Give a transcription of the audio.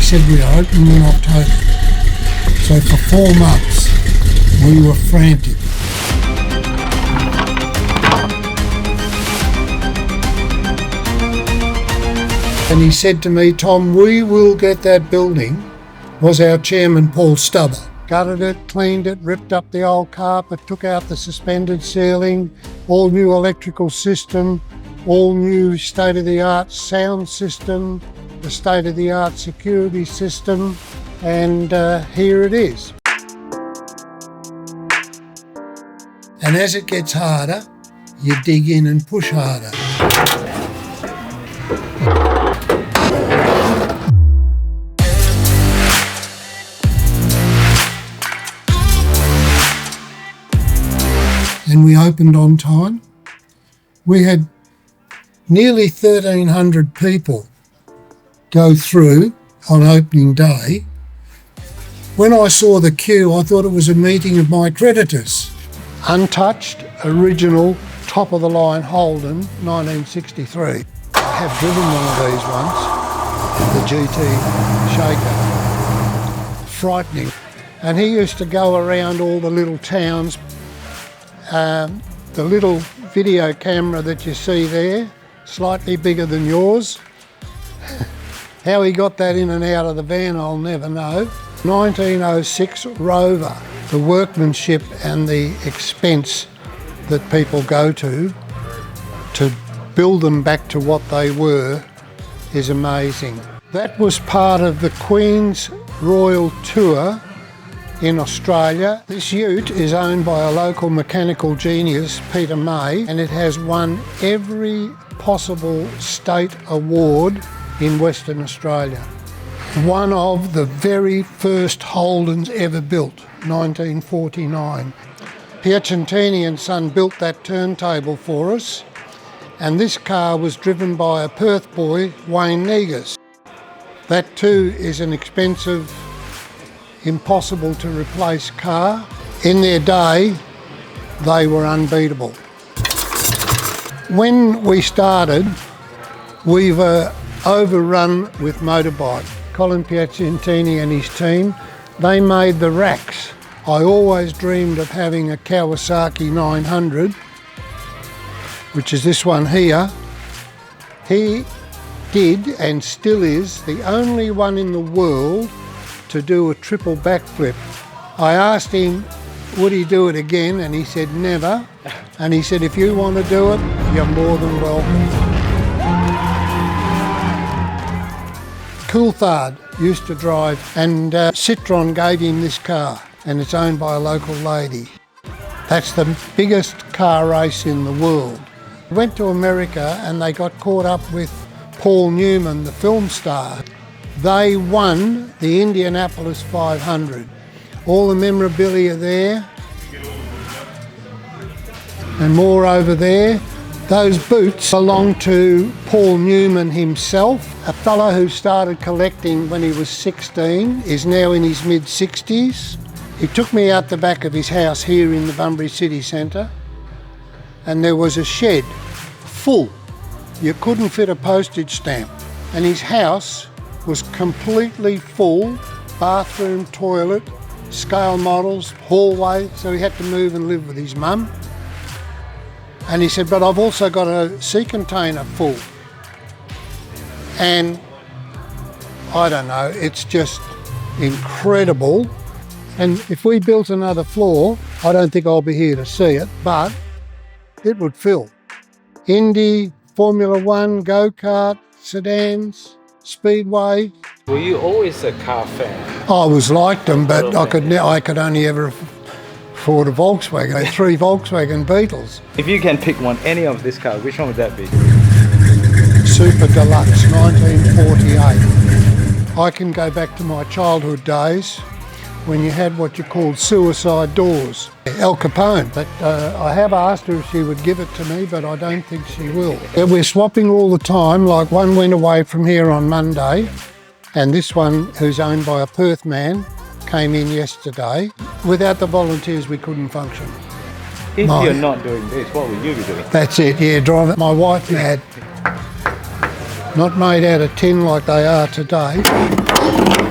said we are opening in October. So for 4 months, we were frantic. And he said to me, Tom, we will get that building, was our chairman, Paul Stubber. Gutted it, cleaned it, ripped up the old carpet, took out the suspended ceiling, all new electrical system, all new state-of-the-art sound system, the state-of-the-art security system, and here it is. And as it gets harder, you dig in and push harder. And we opened on time. We had nearly 1,300 people go through on opening day. When I saw the queue, I thought it was a meeting of my creditors. Untouched, original, top-of-the-line Holden, 1963. I have driven one of these once, the GT Shaker. Frightening. And he used to go around all the little towns. The little video camera that you see there, slightly bigger than yours. How he got that in and out of the van, I'll never know. 1906 Rover, the workmanship and the expense that people go to build them back to what they were is amazing. That was part of the Queen's Royal Tour in Australia. This ute is owned by a local mechanical genius, Peter May, and it has won every possible state award in Western Australia. One of the very first Holdens ever built, 1949. Piacentini and Son built that turntable for us, and this car was driven by a Perth boy, Wayne Negus. That too is an expensive, impossible to replace car. In their day, they were unbeatable. When we started, we were overrun with motorbike. Colin Piacentini and his team, they made the racks. I always dreamed of having a Kawasaki 900, which is this one here. He did, and still is, the only one in the world to do a triple backflip. I asked him, would he do it again? And he said, never. And he said, if you want to do it, you're more than welcome. Coulthard used to drive, and Citroën gave him this car, and it's owned by a local lady. That's the biggest car race in the world. Went to America and they got caught up with Paul Newman, the film star. They won the Indianapolis 500. All the memorabilia there, and more over there. Those boots belong to Paul Newman himself. A fellow who started collecting when he was 16 is now in his mid-60s. He took me out the back of his house here in the Bunbury city centre, and there was a shed full. You couldn't fit a postage stamp. And his house was completely full, bathroom, toilet, scale models, hallway, so he had to move and live with his mum. And he said, but I've also got a sea container full. And I don't know, it's just incredible. And if we built another floor, I don't think I'll be here to see it, but it would fill. Indy, Formula One, go-kart, sedans, speedway. Were you always a car fan? I was like them, but I could only ever afford a Volkswagen. I had 3 Volkswagen Beetles. If you can pick one, any of this car, which one would that be? Super Deluxe, 1948. I can go back to my childhood days when you had what you called suicide doors. Al Capone, but I have asked her if she would give it to me, but I don't think she will. We're swapping all the time, like one went away from here on Monday, and this one, who's owned by a Perth man, came in yesterday. Without the volunteers, we couldn't function. If you're not doing this, what will you be doing? That's it, yeah, driving my wife mad. not made out of tin like they are today.